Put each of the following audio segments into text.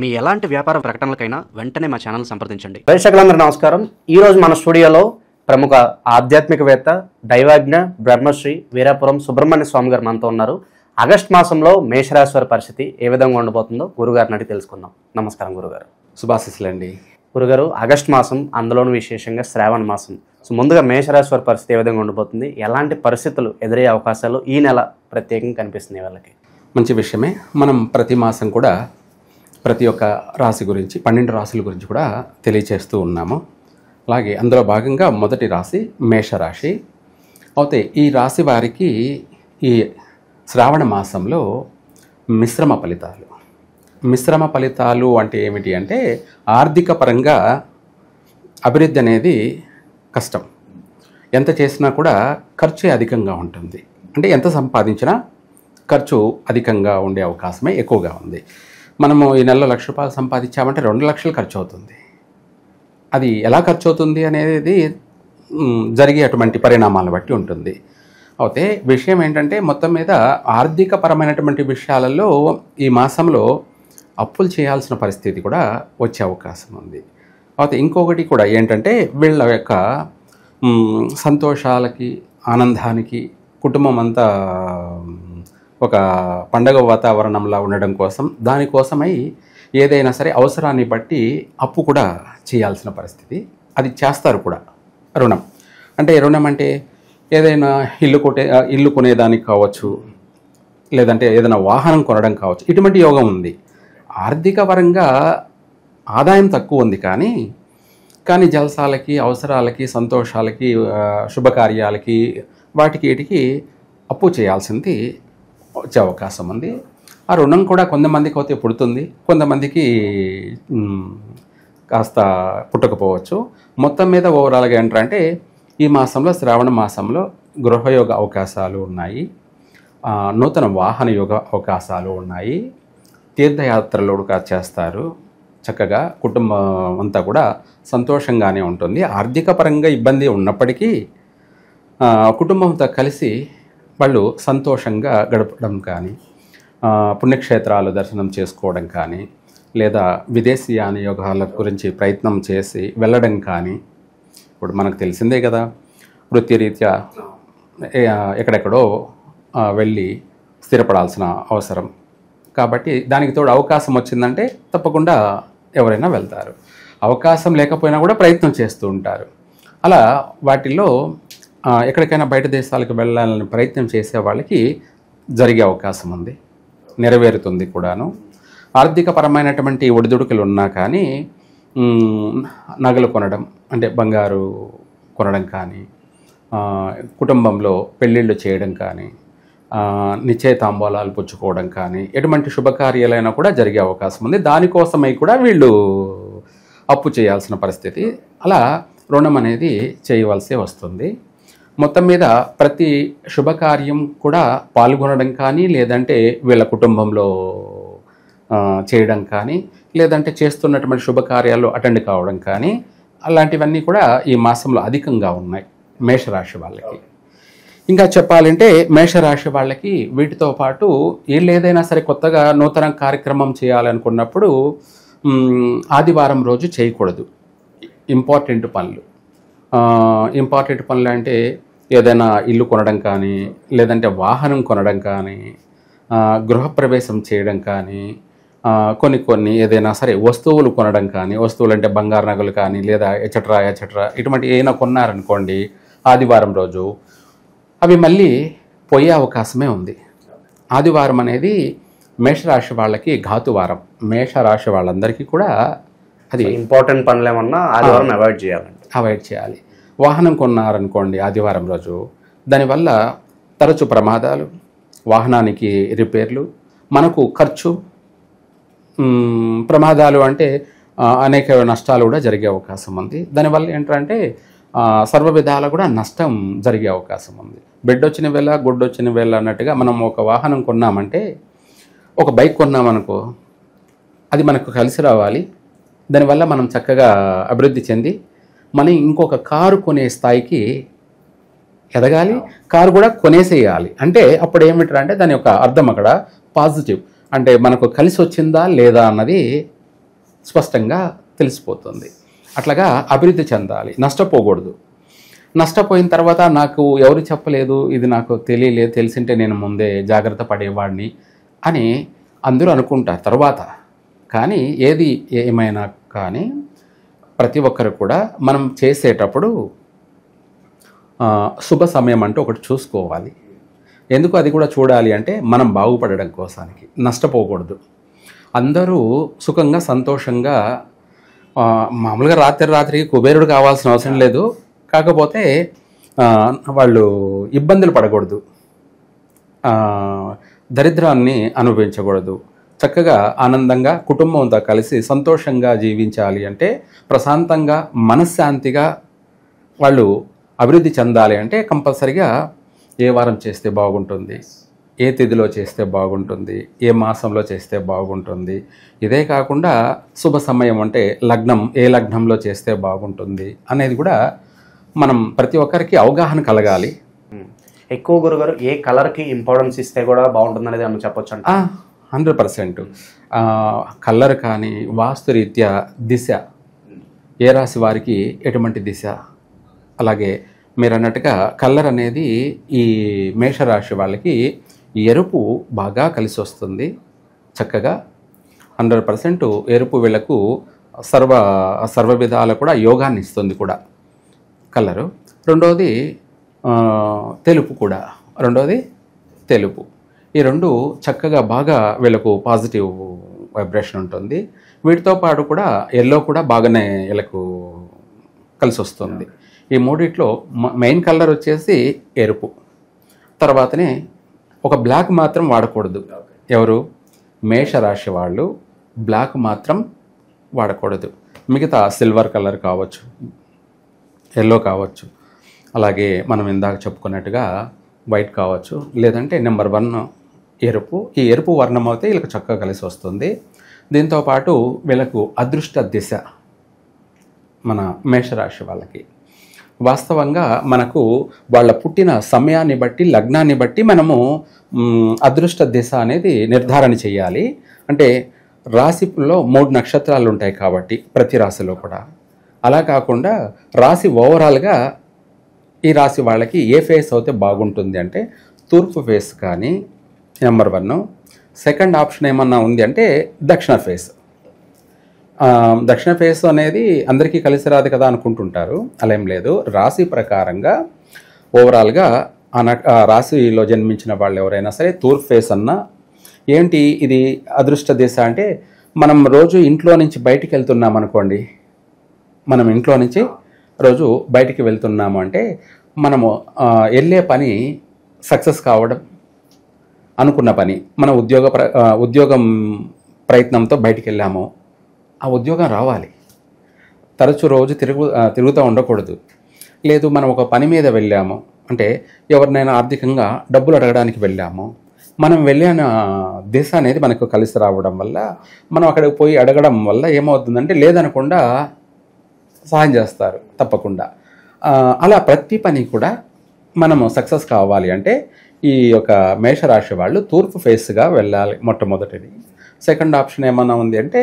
మీ ఎలాంటి వ్యాపార ప్రకటనలకైనా వెంటనే మా ఛానల్ సంప్రదించండి. ప్రేక్షకులందరూ నమస్కారం. ఈరోజు మన స్టూడియోలో ప్రముఖ ఆధ్యాత్మికవేత్త దైవజ్ఞ బ్రహ్మశ్రీ వీరాపురం సుబ్రహ్మణ్య స్వామి గారు మనతో ఉన్నారు. ఆగస్టు మాసంలో మేషరాశి వారి పరిస్థితి ఏ విధంగా ఉండబోతుందో గురుగారిని అడిగి తెలుసుకుందాం. నమస్కారం గురుగారు. శుభాశీస్సులండి. గురుగారు, ఆగస్టు మాసం, అందులోనూ విశేషంగా శ్రావణ మాసం. సో ముందుగా మేషరాశి వారి పరిస్థితి ఏ విధంగా ఉండబోతుంది, ఎలాంటి పరిస్థితులు ఎదురయ్యే అవకాశాలు ఈ నెల ప్రత్యేకంగా కనిపిస్తున్నాయి వాళ్ళకి? మంచి విషయమే. మనం ప్రతి మాసం కూడా ప్రతి ఒక్క రాశి గురించి 12 రాశుల గురించి కూడా తెలియచేస్తూ ఉన్నాము. అలాగే అందులో భాగంగా మొదటి రాశి మేషరాశి. అయితే ఈ రాశి వారికి ఈ శ్రావణ మాసంలో మిశ్రమ ఫలితాలు అంటే ఏమిటి అంటే, ఆర్థిక పరంగా అభివృద్ధి అనేది కష్టం. ఎంత చేసినా కూడా ఖర్చే అధికంగా ఉంటుంది. అంటే ఎంత సంపాదించినా ఖర్చు అధికంగా ఉండే అవకాశమే ఎక్కువగా ఉంది. మనము ఈ నెలలో ₹1,00,000 సంపాదించామంటే 2 లక్షలు ఖర్చు అవుతుంది. అది ఎలా ఖర్చు అవుతుంది అనేది జరిగే అటువంటి పరిణామాలను బట్టి ఉంటుంది. అయితే విషయం ఏంటంటే, మొత్తం మీద ఆర్థిక పరమైనటువంటి విషయాలలో ఈ మాసంలో అప్పులు చేయాల్సిన పరిస్థితి కూడా వచ్చే అవకాశం ఉంది. అయితే ఇంకొకటి కూడా ఏంటంటే, వీళ్ళ యొక్క సంతోషాలకి, ఆనందానికి, కుటుంబం అంతా ఒక పండగ వాతావరణంలో ఉండడం కోసం, దానికోసమై ఏదైనా సరే అవసరాన్ని బట్టి అప్పు కూడా చేయాల్సిన పరిస్థితి. అది చేస్తారు కూడా. రుణం అంటే ఏదైనా ఇల్లు కొనేదానికి కావచ్చు, లేదంటే ఏదైనా వాహనం కొనడం కావచ్చు. ఇటువంటి యోగం ఉంది. ఆర్థిక పరంగా ఆదాయం తక్కువ ఉంది, కానీ జలసాలకి, అవసరాలకి, సంతోషాలకి, శుభకార్యాలకి, వీటికి అప్పు చేయాల్సింది వచ్చే అవకాశం ఉంది. ఆ రుణం కూడా కొంతమందికి అయితే పుడుతుంది, కొంతమందికి కాస్త పుట్టకపోవచ్చు. మొత్తం మీద ఓవరాల్గా ఏంటంటే, ఈ మాసంలో శ్రావణ మాసంలో గృహయోగ అవకాశాలు ఉన్నాయి, నూతన వాహన యోగ అవకాశాలు ఉన్నాయి, తీర్థయాత్రలు కూడా చేస్తారు. చక్కగా కుటుంబం అంతా కూడా సంతోషంగానే ఉంటుంది. ఆర్థిక పరంగా ఇబ్బంది ఉన్నప్పటికీ కుటుంబంతో కలిసి వాళ్ళు సంతోషంగా గడపడం కానీ, పుణ్యక్షేత్రాలు దర్శనం చేసుకోవడం కానీ, లేదా విదేశీయాన యోగాల గురించి ప్రయత్నం చేసి వెళ్ళడం కానీ. ఇప్పుడు మనకు తెలిసిందే కదా, వృత్తిరీత్యా ఎక్కడెక్కడో వెళ్ళి స్థిరపడాల్సిన అవసరం. కాబట్టి దానికి తోడు అవకాశం వచ్చిందంటే తప్పకుండా ఎవరైనా వెళ్తారు. అవకాశం లేకపోయినా కూడా ప్రయత్నం చేస్తూ ఉంటారు. అలా వాటిల్లో ఎక్కడికైనా బయట దేశాలకు వెళ్ళాలని ప్రయత్నం చేసే వాళ్ళకి జరిగే అవకాశం ఉంది, నెరవేరుతుంది కూడాను. ఆర్థిక పరమైనటువంటి ఒడిదుడుకులు ఉన్నా కానీ నగలు కొనడం, అంటే బంగారు కొనడం కానీ, కుటుంబంలో పెళ్ళిళ్ళు చేయడం కానీ, నిశ్చయితాంబూలాలు పుచ్చుకోవడం కానీ, ఎటువంటి శుభకార్యాలైనా కూడా జరిగే అవకాశం ఉంది. దానికోసమై కూడా వీళ్ళు అప్పు చేయాల్సిన పరిస్థితి, అలా రుణం అనేది చేయవలసి వస్తుంది. మొత్తం మీద ప్రతి శుభకార్యం కూడా పాల్గొనడం కానీ, లేదంటే వీళ్ళ కుటుంబంలో చేయడం కానీ, లేదంటే చేస్తున్నటువంటి శుభకార్యాలు అటెండ్ కావడం కానీ, అలాంటివన్నీ కూడా ఈ మాసంలో అధికంగా ఉన్నాయి మేషరాశి వాళ్ళకి. ఇంకా చెప్పాలంటే మేషరాశి వాళ్ళకి వీటితో పాటు వీళ్ళు ఏదైనా సరే కొత్తగా నూతన కార్యక్రమం చేయాలనుకున్నప్పుడు ఆదివారం రోజు చేయకూడదు. ఇంపార్టెంట్ పనులు అంటే ఏదైనా ఇల్లు కొనడం కానీ, లేదంటే వాహనం కొనడం కానీ, గృహప్రవేశం చేయడం కానీ, కొన్ని ఏదైనా సరే వస్తువులు కొనడం కానీ, వస్తువులు అంటే బంగారు నగలు కానీ, లేదా ఎచట్రా ఇటువంటి ఏమైనా కొన్నారనుకోండి ఆదివారం రోజు, అవి మళ్ళీ పోయే అవకాశమే ఉంది. ఆదివారం అనేది మేషరాశి వాళ్ళకి ఘాతువారం. మేషరాశి వాళ్ళందరికీ కూడా అది ఇంపార్టెంట్ పనులు ఏమన్నా ఆదివారం అవాయిడ్ చేయాలి. వాహనం కొన్నారనుకోండి ఆదివారం రోజు, దానివల్ల తరచు ప్రమాదాలు, వాహనానికి రిపేర్లు, మనకు ఖర్చు, ప్రమాదాలు అంటే అనేక నష్టాలు కూడా జరిగే అవకాశం ఉంది. దానివల్ల ఏంటంటే సర్వ విధాల కూడా నష్టం జరిగే అవకాశం ఉంది. బెడ్డొచ్చిన వేళ గుడ్డొచ్చిన వేళ అన్నట్టుగా మనం ఒక వాహనం కొన్నామంటే, ఒక బైక్ కొన్నామనుకో, అది మనకు కలిసి రావాలి. దానివల్ల మనం చక్కగా అభివృద్ధి చెంది మనం ఇంకొక కారు కొనే స్థాయికి ఎదగాలి. కారు కూడా కొనేసేయాలి. అంటే అప్పుడు ఏమిటంటే దాని యొక్క అర్థం అక్కడ పాజిటివ్, అంటే మనకు కలిసి వచ్చిందా లేదా అన్నది స్పష్టంగా తెలిసిపోతుంది. అట్లాగా అభివృద్ధి చెందాలి, నష్టపోకూడదు. నష్టపోయిన తర్వాత నాకు ఎవరు చెప్పలేదు, ఇది నాకు తెలియలేదు, తెలిసింటే నేను ముందే జాగ్రత్త పడేవాడిని అని అందరూ అనుకుంటారు తర్వాత. కానీ ఏది ఏమైనా కానీ ప్రతి ఒక్కరు కూడా మనం చేసేటప్పుడు శుభ సమయం అంటూ ఒకటి చూసుకోవాలి. ఎందుకు అది కూడా చూడాలి అంటే మనం బాగుపడడం కోసానికి, నష్టపోకూడదు. అందరూ సుఖంగా సంతోషంగా మామూలుగా రాత్రికి కుబేరుడు కావాల్సిన అవసరం లేదు. కాకపోతే వాళ్ళు ఇబ్బందులు పడకూడదు, దరిద్రాన్ని అనుభవించకూడదు. చక్కగా ఆనందంగా కుటుంబంతో కలిసి సంతోషంగా జీవించాలి అంటే, ప్రశాంతంగా మనశ్శాంతిగా వాళ్ళు అభివృద్ధి చెందాలి అంటే కంపల్సరిగా ఏ వారం చేస్తే బాగుంటుంది, ఏ తిథిలో చేస్తే బాగుంటుంది, ఏ మాసంలో చేస్తే బాగుంటుంది. ఇదే కాకుండా శుభ సమయం అంటే లగ్నం, ఏ లగ్నంలో చేస్తే బాగుంటుంది అనేది కూడా మనం ప్రతి ఒక్కరికి అవగాహన కలగాలి. ఎక్కువ గురుగారు ఏ కలర్కి ఇంపార్టెన్స్ ఇస్తే కూడా బాగుంటుంది అనేది ఏమన్నా చెప్పొచ్చు అంటే? 100%. కలర్ కానీ వాస్తురీత్యా దిశ, ఏ రాశి వారికి ఎటువంటి దిశ. అలాగే మీరు అన్నట్టుగా కలర్ అనేది ఈ మేషరాశి వాళ్ళకి ఎరుపు బాగా కలిసి వస్తుంది. చక్కగా 100% ఎరుపు వీళ్ళకు సర్వ విధాలు కూడా యోగాన్ని ఇస్తుంది కూడా కలరు. రెండవది తెలుపు కూడా, తెలుపు. ఈ రెండు చక్కగా బాగా వీళ్ళకు పాజిటివ్ వైబ్రేషన్ ఉంటుంది. వీటితో పాటు కూడా ఎల్లో కూడా బాగానే వీళ్ళకు కలిసి వస్తుంది. ఈ మూడిట్లో మెయిన్ కలర్ వచ్చేసి ఎరుపు. తర్వాతనే ఒక బ్లాక్ మాత్రం వాడకూడదు. ఎవరు? మేషరాశి వాళ్ళు బ్లాక్ మాత్రం వాడకూడదు. మిగతా సిల్వర్ కలర్ కావచ్చు, ఎల్లో కావచ్చు, అలాగే మనం ఇందాక చెప్పుకున్నట్టుగా వైట్ కావచ్చు, లేదంటే నెంబర్ 1 ఎరుపు. ఈ ఎరుపు వర్ణం అయితే వీళ్ళకి చక్కగా కలిసి వస్తుంది. దీంతోపాటు వీళ్ళకు అదృష్ట దిశ మన మేషరాశి వాళ్ళకి వాస్తవంగా మనకు వాళ్ళ పుట్టిన సమయాన్ని బట్టి, లగ్నాన్ని బట్టి మనము అదృష్ట దిశ అనేది నిర్ధారణ చేయాలి. అంటే రాశిలో 3 నక్షత్రాలు ఉంటాయి కాబట్టి ప్రతి రాశిలో కూడా. అలా కాకుండా రాశి ఓవరాల్గా ఈ రాశి వాళ్ళకి ఏ ఫేస్ అయితే బాగుంటుంది అంటే తూర్పు ఫేస్ కానీ నెంబర్ 1. సెకండ్ ఆప్షన్ ఏమన్నా ఉంది అంటే దక్షిణ ఫేస్. దక్షిణ ఫేస్ అనేది అందరికీ కలిసి రాదు కదా అనుకుంటుంటారు. అలా ఏం లేదు. రాశి ప్రకారంగా ఓవరాల్గా రాశిలో జన్మించిన వాళ్ళు ఎవరైనా సరే తూర్పు ఫేస్ అన్నా ఏంటి ఇది అదృష్ట దిశ అంటే, మనం రోజు ఇంట్లో నుంచి బయటికి వెళ్తున్నాం అనుకోండి, మనం ఇంట్లో నుంచి రోజు బయటికి వెళ్తున్నాము అంటే మనము వెళ్ళే పని సక్సెస్ కావడం, అనుకున్న పని, మన ఉద్యోగం ప్రయత్నంతో బయటికి వెళ్ళాము, ఆ ఉద్యోగం రావాలి. తరచూ రోజు తిరుగుతూ ఉండకూడదు. లేదు మనం ఒక పని మీద వెళ్ళాము అంటే ఎవరినైనా ఆర్థికంగా డబ్బులు అడగడానికి వెళ్ళాము, మనం వెళ్ళిన దిశ అనేది మనకు కలిసి రావడం వల్ల మనం అక్కడికి పోయి అడగడం వల్ల ఏమవుతుందంటే లేదనకుండా సహాయం చేస్తారు తప్పకుండా. అలా ప్రతి పని కూడా మనము సక్సెస్ కావాలి అంటే ఈ యొక్క మేషరాశి వాళ్ళు తూర్పు ఫేస్గా వెళ్ళాలి మొట్టమొదటిది. సెకండ్ ఆప్షన్ ఏమన్నా ఉంది అంటే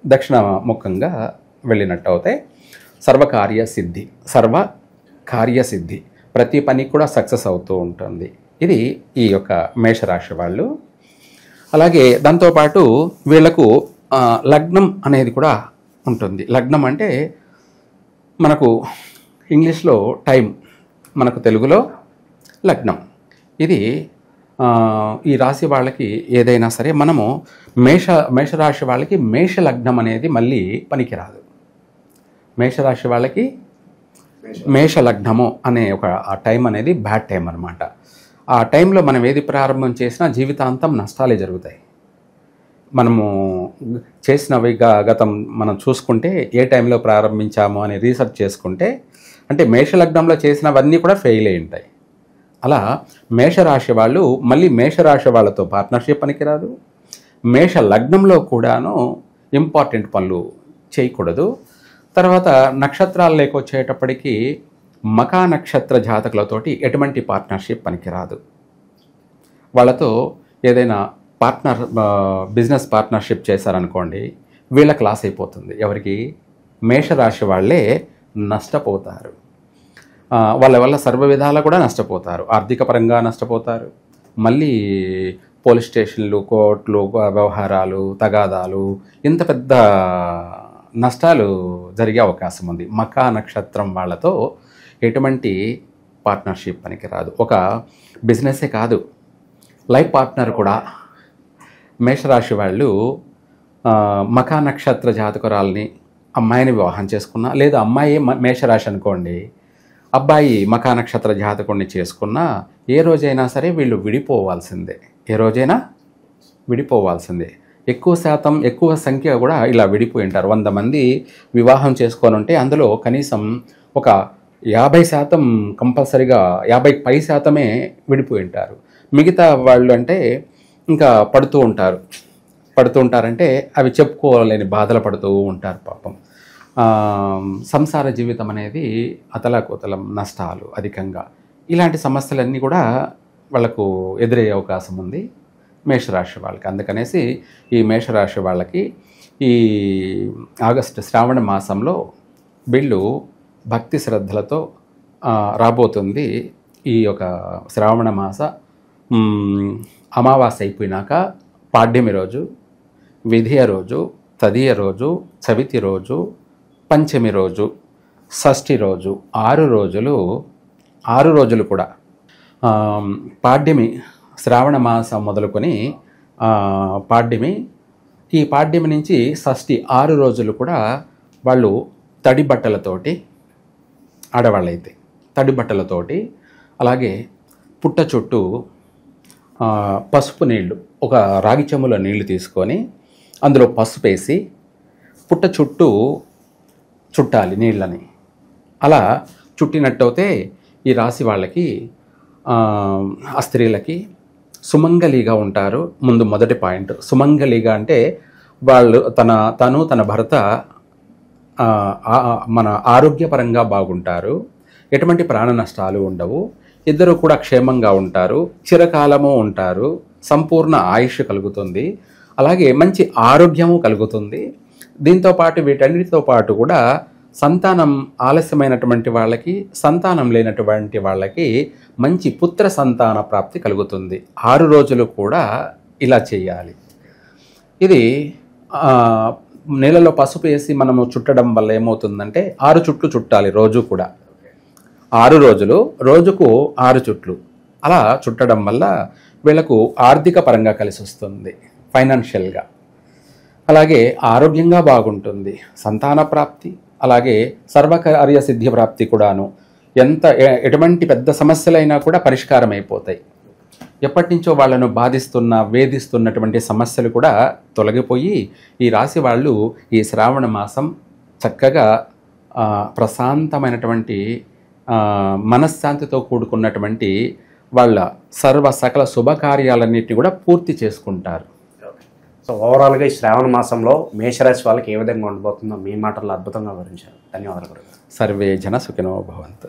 దక్షిణ ముఖంగా వెళ్ళినట్టు అవుతాయి. సర్వకార్యసిద్ధి, ప్రతి పని కూడా సక్సెస్ అవుతూ ఉంటుంది. ఇది ఈ యొక్క మేషరాశి వాళ్ళు. అలాగే దాంతోపాటు వీళ్లకు లగ్నం అనేది కూడా ఉంటుంది. లగ్నం అంటే మనకు ఇంగ్లీష్లో టైం, మనకు తెలుగులో లగ్నం. ఇది ఈ రాశి వాళ్ళకి ఏదైనా సరే మనము మేషరాశి వాళ్ళకి మేష లగ్నం అనేది మళ్ళీ పనికిరాదు. మేషరాశి వాళ్ళకి మేష లగ్నము అనే ఒక ఆ టైం అనేది బ్యాడ్ టైం అనమాట. ఆ టైంలో మనం ఏది ప్రారంభం చేసినా జీవితాంతం నష్టాలే జరుగుతాయి. మనము చేసినవి గతం మనం చూసుకుంటే ఏ టైంలో ప్రారంభించాము అని రీసెర్చ్ చేసుకుంటే అంటే మేషలగ్నంలో చేసినవన్నీ కూడా ఫెయిల్ అయి ఉంటాయి. అలా మేషరాశి వాళ్ళు మళ్ళీ మేషరాశి వాళ్ళతో పార్ట్నర్షిప్ పనికిరాదు. మేష లగ్నంలో కూడాను ఇంపార్టెంట్ పనులు చేయకూడదు. తర్వాత నక్షత్రాలు లేకొచ్చేటప్పటికీ మకా నక్షత్ర జాతకులతోటి ఎటువంటి పార్ట్నర్షిప్ పనికిరాదు. వాళ్ళతో ఏదైనా బిజినెస్ పార్ట్నర్షిప్ చేశారనుకోండి, వీళ్ళకి లాస్ అయిపోతుంది. ఎవరికి? మేషరాశి వాళ్ళే నష్టపోతారు. వాళ్ళ వల్ల సర్వ విధాలా కూడా నష్టపోతారు. ఆర్థిక పరంగా నష్టపోతారు. మళ్ళీ పోలీస్ స్టేషన్లు, కోర్టులు, వ్యవహారాలు, తగాదాలు, ఇంత పెద్ద నష్టాలు జరిగే అవకాశం ఉంది. మకా నక్షత్రం వాళ్ళతో ఎటువంటి పార్ట్నర్షిప్ పనికి రాదు. ఒక బిజినెసే కాదు, లైఫ్ పార్ట్నర్ కూడా. మేషరాశి వాళ్ళు మకా నక్షత్ర జాతకురాలని అమ్మాయిని వివాహం చేసుకున్నా, లేదా అమ్మాయి మేషరాశి అనుకోండి, అబ్బాయి మకా నక్షత్ర జాతకుడిని చేసుకున్నా ఏ రోజైనా సరే వీళ్ళు విడిపోవాల్సిందే. ఏ రోజైనా విడిపోవాల్సిందే. ఎక్కువ సంఖ్య కూడా ఇలా విడిపోయి ఉంటారు. 100 మంది వివాహం చేసుకొని ఉంటే అందులో కనీసం ఒక 50% కంపల్సరీగా 50% విడిపోయి ఉంటారు. మిగతా వాళ్ళు అంటే ఇంకా పడుతూ ఉంటారంటే అవి చెప్పుకోలేని బాధలు పడుతూ ఉంటారు పాపం. సంసార జీవితం అనేది అతలాకుతలం, నష్టాలు అధికంగా, ఇలాంటి సమస్యలన్నీ కూడా వాళ్ళకు ఎదురయ్యే అవకాశం ఉంది మేషరాశి వాళ్ళకి. అందుకనేసి ఈ మేషరాశి వాళ్ళకి ఈ ఆగస్టు శ్రావణ మాసంలో వీళ్ళు భక్తి శ్రద్ధలతో రాబోతుంది. ఈ యొక్క శ్రావణ మాస అమావాస్య అయిపోయినాక పాడ్యమి రోజు, విధియ రోజు, తదియ రోజు, చవితి రోజు, పంచమి రోజు, షష్ఠి రోజు, 6 రోజులు కూడా పాడ్యమి, శ్రావణ మాసం మొదలుకొని ఈ పాడ్యమి నుంచి షష్ఠి 6 రోజులు కూడా వాళ్ళు తడి బట్టలతోటి, ఆడవాళ్ళైతే తడి బట్టలతోటి, అలాగే పుట్ట చుట్టూ పసుపు నీళ్లు, ఒక రాగి చెంబులో నీళ్లు తీసుకొని అందులో పసుపు వేసి పుట్ట చుట్టూ చుట్టాలి నీళ్ళని. అలా చుట్టినట్టయితే ఈ రాశి వాళ్ళకి, ఆ స్త్రీలకి సుమంగళిగా ఉంటారు. మొదటి పాయింట్ సుమంగళిగా అంటే వాళ్ళు తన భర్త మన ఆరోగ్యపరంగా బాగుంటారు, ఎటువంటి ప్రాణ నష్టాలు ఉండవు, ఇద్దరు కూడా క్షేమంగా ఉంటారు, చిరకాలము ఉంటారు, సంపూర్ణ ఆయుష్ కలుగుతుంది, అలాగే మంచి ఆరోగ్యము కలుగుతుంది. దీంతోపాటు వీటన్నిటితో పాటు కూడా సంతానం ఆలస్యమైనటువంటి వాళ్ళకి, సంతానం లేనటువంటి వాళ్ళకి మంచి పుత్ర సంతాన ప్రాప్తి కలుగుతుంది. 6 రోజులు కూడా ఇలా చేయాలి. ఇది నీళ్ళలో పసుపు వేసి మనము చుట్టడం వల్ల ఏమవుతుందంటే 6 చుట్లు చుట్టాలి రోజు కూడా. 6 రోజులు, రోజుకు 6 చుట్లు అలా చుట్టడం వల్ల వీళ్ళకు ఆర్థిక పరంగా కలిసి వస్తుంది, ఫైనాన్షియల్గా. అలాగే ఆరోగ్యంగా బాగుంటుంది, సంతాన ప్రాప్తి, అలాగే సర్వకార్య సిద్ధి ప్రాప్తి కూడాను. ఎటువంటి పెద్ద సమస్యలైనా కూడా పరిష్కారం అయిపోతాయి. ఎప్పటి నుంచో వాళ్ళను వేధిస్తున్నటువంటి సమస్యలు కూడా తొలగిపోయి ఈ రాశి వాళ్ళు ఈ శ్రావణ మాసం చక్కగా ప్రశాంతమైనటువంటి మనశ్శాంతితో కూడుకున్నటువంటి వాళ్ళ సకల శుభకార్యాలన్నిటిని కూడా పూర్తి చేసుకుంటారు. సో ఓవరాల్గా ఈ శ్రావణ మాసంలో మేషరాశి వాళ్ళకి ఏ విధంగా ఉండబోతుందో మీ మాటల్లో అద్భుతంగా వివరించారు. ధన్యవాదాలు. సర్వే జన సుఖినో భవంతు.